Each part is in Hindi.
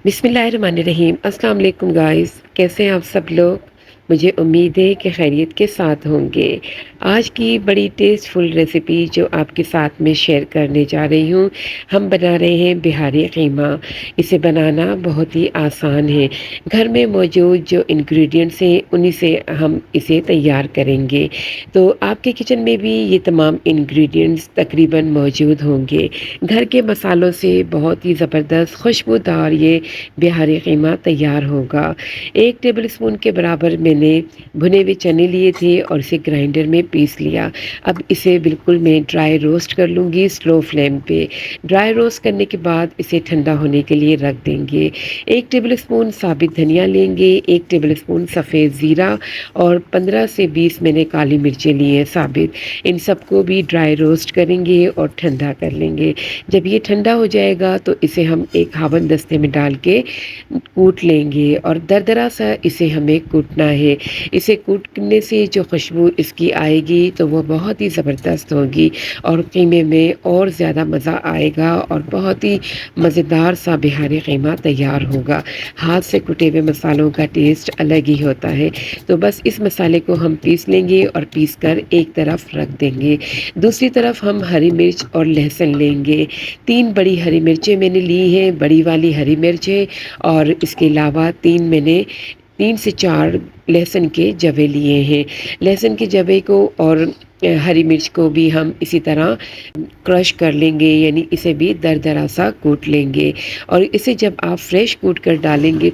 बिस्मिल्लाहिर्रहमानिर्रहीम। अस्सलाम वालेकुम गाइस, कैसे हैं आप सब लोग? मुझे उम्मीद है कि खैरियत के साथ होंगे। आज की बड़ी टेस्टफुल रेसिपी जो आपके साथ में शेयर करने जा रही हूँ, हम बना रहे हैं बिहारी कीमा। इसे बनाना बहुत ही आसान है। घर में मौजूद जो इंग्रेडिएंट्स हैं उन्हीं से हम इसे तैयार करेंगे। तो आपके किचन में भी ये तमाम इंग्रेडिएंट्स तकरीबन मौजूद होंगे। घर के मसालों से बहुत ही ज़बरदस्त खुशबूदार ये बिहारी कीमा तैयार होगा। 1 टेबलस्पून के बराबर मैंने भुने हुए चने लिए थे और इसे ग्राइंडर में पीस लिया। अब इसे बिल्कुल मैं ड्राई रोस्ट कर लूँगी स्लो फ्लेम पे। ड्राई रोस्ट करने के बाद इसे ठंडा होने के लिए रख देंगे। 1 टेबलस्पून साबित धनिया लेंगे, 1 टेबलस्पून सफ़ेद ज़ीरा और 15 से 20 मैंने काली मिर्चें ली हैं साबित। इन सबको भी ड्राई रोस्ट करेंगे और ठंडा कर लेंगे। जब ये ठंडा हो जाएगा तो इसे हम एक हावन दस्ते में डाल के कूट लेंगे और दरदरा सा इसे हमें कूटना है। इसे कूटने से जो खुशबू इसकी आएगी तो वो बहुत ही ज़बरदस्त होगी और कीमे में और ज़्यादा मज़ा आएगा और बहुत ही मज़ेदार सा बिहारी कीमा तैयार होगा। हाथ से कुटे हुए मसालों का टेस्ट अलग ही होता है। तो बस इस मसाले को हम पीस लेंगे और पीस कर एक तरफ रख देंगे। दूसरी तरफ हम हरी मिर्च और लहसुन लेंगे। 3 बड़ी हरी मिर्चें मैंने ली हैं, बड़ी वाली हरी मिर्च है और इसके अलावा 3 से 4 लहसुन के जवे लिए हैं। लहसुन के जवे को और हरी मिर्च को भी हम इसी तरह क्रश कर लेंगे, यानी इसे भी दरदरा सा कूट लेंगे और इसे जब आप फ्रेश कूट कर डालेंगे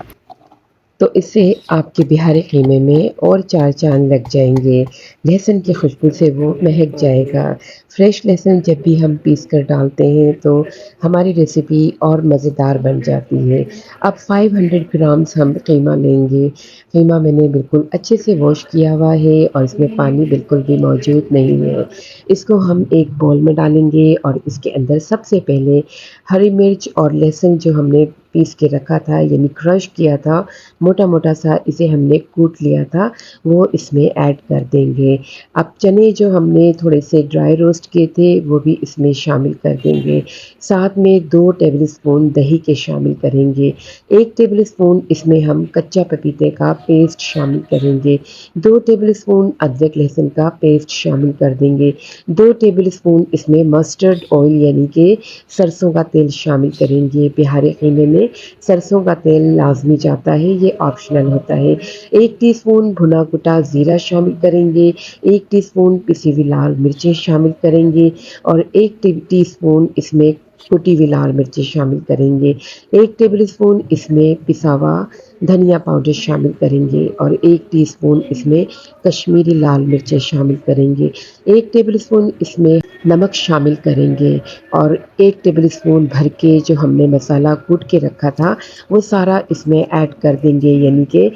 तो इससे आपके बिहारी कीमे में और 4 चाँद लग जाएँगे। लहसुन की खुशबू से वो महक जाएगा। फ्रेश लहसुन जब भी हम पीस कर डालते हैं तो हमारी रेसिपी और मज़ेदार बन जाती है। अब 500 ग्राम्स हम कीमा लेंगे। कीमा मैंने बिल्कुल अच्छे से वॉश किया हुआ है और इसमें पानी बिल्कुल भी मौजूद नहीं है। इसको हम एक बाउल में डालेंगे और इसके अंदर सबसे पहले हरी मिर्च और लहसुन जो हमने पीस के रखा था यानी क्रश किया था, मोटा-मोटा सा इसे हमने कूट लिया था, वो इसमें ऐड कर देंगे। अब चने जो हमने थोड़े से ड्राई रोस्ट किए थे, वो भी इसमें शामिल कर देंगे। साथ में 2 टेबलस्पून दही के शामिल करेंगे। 1 टेबलस्पून इसमें हम कच्चा पपीते का पेस्ट शामिल करेंगे। 2 टेबलस्पून अदरक लहसुन का पेस्ट शामिल कर देंगे। 2 टेबलस्पून इसमें मस्टर्ड ऑयल यानी कि सरसों का तेल शामिल करेंगे। बिहारी कीमे में सरसों का तेल लाज़मी जाता है, ये ऑप्शनल होता है। 1 टीस्पून भुना कुटा ज़ीरा शामिल करेंगे, 1 टीस्पून पिसी हुई लाल मिर्चें शामिल करेंगे और 1 टीस्पून इसमें कुटी हुई लाल मिर्चें शामिल करेंगे। 1 टेबलस्पून इसमें पिसा हुआ धनिया पाउडर शामिल करेंगे और 1 टीस्पून इसमें कश्मीरी लाल मिर्चें शामिल करेंगे। 1 टेबलस्पून इसमें नमक शामिल करेंगे और 1 टेबलस्पून भर के जो हमने मसाला कूट के रखा था, वो सारा इसमें ऐड कर देंगे यानी कि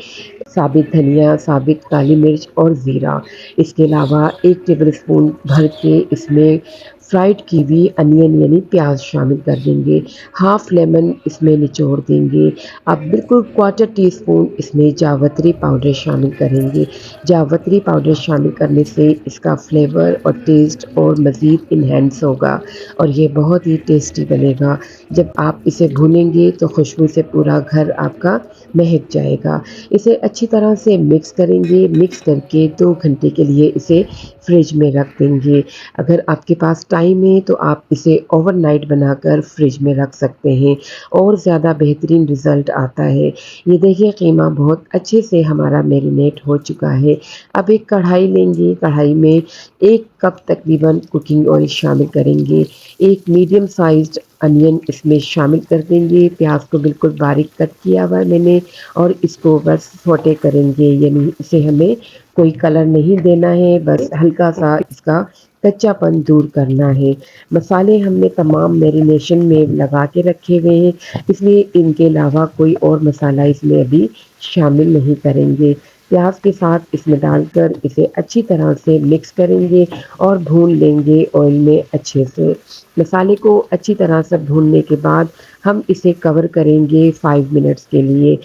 साबित धनिया, साबित काली मिर्च और ज़ीरा। इसके अलावा 1 टेबलस्पून भर के इसमें फ्राइड की हुई अनियन यानी प्याज शामिल कर देंगे। हाफ़ लेमन इसमें निचोड़ देंगे। अब बिल्कुल क्वार्टर टीस्पून इसमें जावित्री पाउडर शामिल करेंगे। जावित्री पाउडर शामिल करने से इसका फ्लेवर और टेस्ट और मज़ीद इन्हेंस होगा और ये बहुत ही टेस्टी बनेगा। जब आप इसे भूनेंगे तो खुशबू से पूरा घर आपका महक जाएगा। इसे अच्छी तरह से मिक्स करेंगे, मिक्स करके 2 घंटे के लिए इसे फ्रिज में रख देंगे। अगर आपके पास टाइम है तो आप इसे ओवरनाइट बनाकर फ्रिज में रख सकते हैं और ज़्यादा बेहतरीन रिज़ल्ट आता है। ये देखिए कीमा बहुत अच्छे से हमारा मैरिनेट हो चुका है। अब एक कढ़ाई लेंगे, कढ़ाई में 1 कप तकरीबन कुकिंग ऑयल शामिल करेंगे। 1 मीडियम साइज़्ड अनियन इसमें शामिल कर देंगे। प्याज को बिल्कुल बारीक कट किया हुआ है मैंने और इसको बस सौटे करेंगे, यानी इसे हमें कोई कलर नहीं देना है, बस हल्का-सा इसका कच्चापन दूर करना है। मसाले हमने तमाम मैरिनेशन में लगा के रखे हुए हैं, इसलिए इनके अलावा कोई और मसाला इसमें अभी शामिल नहीं करेंगे। प्याज के साथ इसमें डालकर इसे अच्छी तरह से मिक्स करेंगे और भून लेंगे ऑयल में अच्छे से। मसाले को अच्छी तरह से भूनने के बाद हम इसे कवर करेंगे 5 मिनट्स के लिए।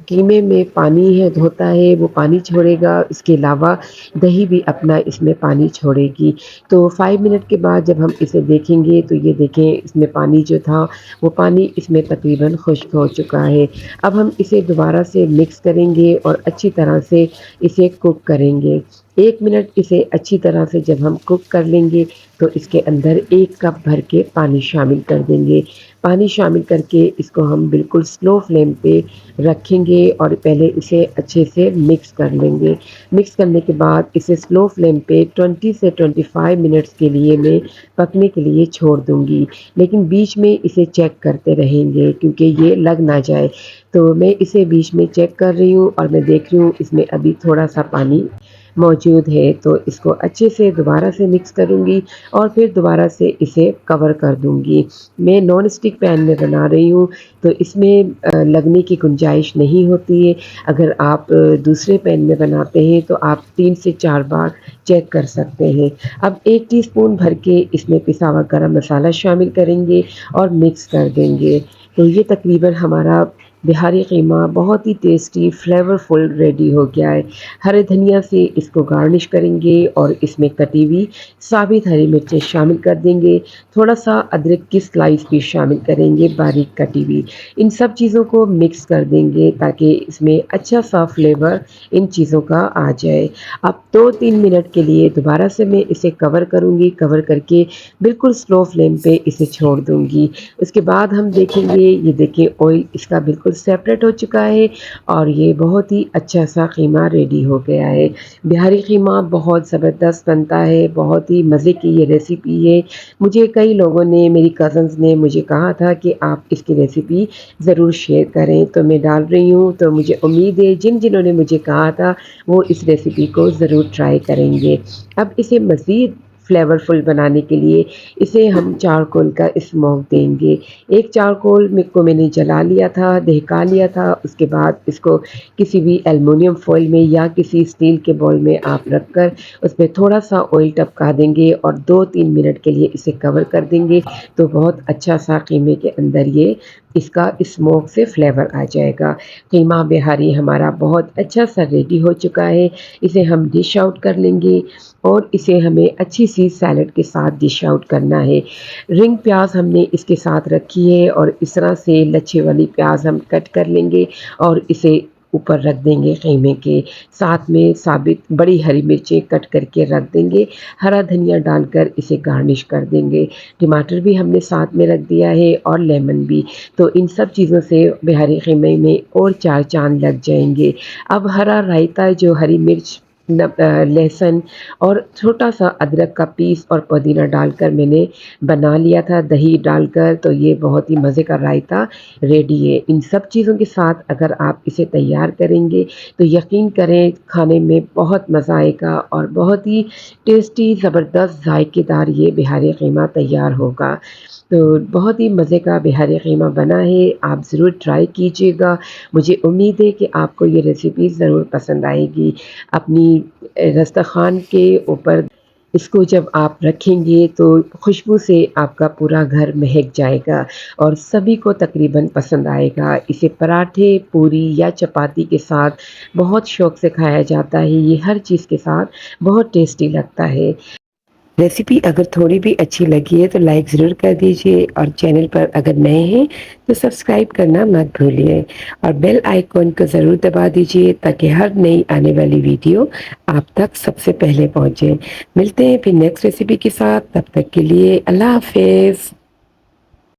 कीमे में पानी है होता है वो पानी छोड़ेगा, इसके अलावा दही भी अपना इसमें पानी छोड़ेगी। तो 5 मिनट के बाद जब हम इसे देखेंगे तो ये देखें इसमें पानी जो था वो पानी इसमें तकरीबन खुश्क हो चुका है। अब हम इसे दोबारा से मिक्स करेंगे और अच्छी तरह से इसे कुक करेंगे। 1 मिनट इसे अच्छी तरह से जब हम कुक कर लेंगे तो इसके अंदर 1 कप भर के पानी शामिल कर देंगे। पानी शामिल करके इसको हम बिल्कुल स्लो फ्लेम पे रखेंगे और पहले इसे अच्छे से मिक्स कर लेंगे। मिक्स करने के बाद इसे स्लो फ्लेम पे 20 से 25 मिनट्स के लिए मैं पकने के लिए छोड़ दूँगी। लेकिन बीच में इसे चेक करते रहेंगे क्योंकि ये लग ना जाए। तो मैं इसे बीच में चेक कर रही हूँ और मैं देख रही हूँ इसमें अभी थोड़ा-सा पानी मौजूद है, तो इसको अच्छे से दोबारा से मिक्स करूँगी और फिर दोबारा से इसे कवर कर दूँगी। मैं नॉन स्टिक पैन में बना रही हूँ, तो इसमें लगने की गुंजाइश नहीं होती है। अगर आप दूसरे पैन में बनाते हैं, तो आप 3 से 4 बार चेक कर सकते हैं। अब 1 टीस्पून भर के इसमें पिसा हुआ गरम मसाला शामिल करेंगे और मिक्स कर देंगे। तो ये तकरीबन हमारा बिहारी कीमा बहुत ही टेस्टी फ्लेवरफुल रेडी हो गया है। हरे धनिया से इसको गार्निश करेंगे और इसमें कटी हुई साबित हरी मिर्चें शामिल कर देंगे। थोड़ा-सा अदरक की स्लाइस भी शामिल करेंगे बारीक कटी हुई। इन सब चीज़ों को मिक्स कर देंगे ताकि इसमें अच्छा-सा फ्लेवर इन चीज़ों का आ जाए। अब 2-3 मिनट के लिए दोबारा से मैं इसे कवर करूँगी, कवर करके बिल्कुल स्लो फ्लेम पे इसे छोड़ दूँगी। उसके बाद हम देखेंगे, ये देखिए ऑयल इसका बिल्कुल सेपरेट हो चुका है और ये बहुत ही अच्छा-सा कीमा रेडी हो गया है। बिहारी कीमा बहुत ज़बरदस्त बनता है, बहुत ही मज़े की ये रेसिपी है। मुझे कई लोगों ने, मेरी कज़िन्स ने मुझे कहा था कि आप इसकी रेसिपी ज़रूर शेयर करें, तो मैं डाल रही हूँ। तो मुझे उम्मीद है जिन-जिन्होंने ने मुझे कहा था वो इस रेसिपी को ज़रूर ट्राई करेंगे। अब इसे मज़ीद फ्लेवरफुल बनाने के लिए इसे हम चारकोल का स्मोक देंगे। एक चारकोल को मैंने जला लिया था, दहका लिया था, उसके बाद इसको किसी भी एल्युमिनियम फॉइल में या किसी स्टील के बाउल में आप रखकर उसमें थोड़ा-सा ऑयल टपका देंगे और 2-3 मिनट के लिए इसे कवर कर देंगे, तो बहुत अच्छा-सा कीमे के अंदर ये इसका स्मोक से फ्लेवर आ जाएगा। कीमा बिहारी हमारा बहुत अच्छा-सा रेडी हो चुका है। इसे हम डिश आउट कर लेंगे और इसे हमें अच्छी-सी सैलेड के साथ डिश आउट करना है। रिंग प्याज़ हमने इसके साथ रखी है और इस तरह से लच्छे वाली प्याज़ हम कट कर लेंगे और इसे ऊपर रख देंगे कीमे के। साथ में साबित बड़ी हरी मिर्चें कट करके रख देंगे। हरा धनिया डालकर इसे गार्निश कर देंगे। टमाटर भी हमने साथ में रख दिया है और लेमन भी। तो इन सब चीज़ों से बिहारी कीमे में और 4 चाँद लग जाएँगे। अब हरा रायता जो हरी मिर्च लहसुन और छोटा-सा अदरक का पीस और पुदीना डालकर मैंने बना लिया था दही डालकर, तो ये बहुत ही मज़े का रायता रेडी है। इन सब चीज़ों के साथ अगर आप इसे तैयार करेंगे तो यकीन करें खाने में बहुत मज़ा आएगा और बहुत ही टेस्टी ज़बरदस्त ज़ायकेदार ये बिहारी कीमा तैयार होगा। तो बहुत ही मज़े का बिहारी कीमा बना है, आप ज़रूर ट्राई कीजिएगा। मुझे उम्मीद है कि आपको ये रेसिपी ज़रूर पसंद आएगी। अपनी दस्तरख़्वान के ऊपर इसको जब आप रखेंगे तो खुशबू से आपका पूरा घर महक जाएगा और सभी को तकरीबन पसंद आएगा। इसे पराठे, पूरी या चपाती के साथ बहुत शौक़ से खाया जाता है। ये हर चीज़ के साथ बहुत टेस्टी लगता है। रेसिपी अगर थोड़ी भी अच्छी लगी है तो लाइक ज़रूर कर दीजिए और चैनल पर अगर नए हैं तो सब्सक्राइब करना मत भूलिए और बेल आइकॉन को ज़रूर दबा दीजिए ताकि हर नई आने वाली वीडियो आप तक सबसे पहले पहुंचे। मिलते हैं फिर नेक्स्ट रेसिपी के साथ, तब तक के लिए अल्लाह हाफ़िज़।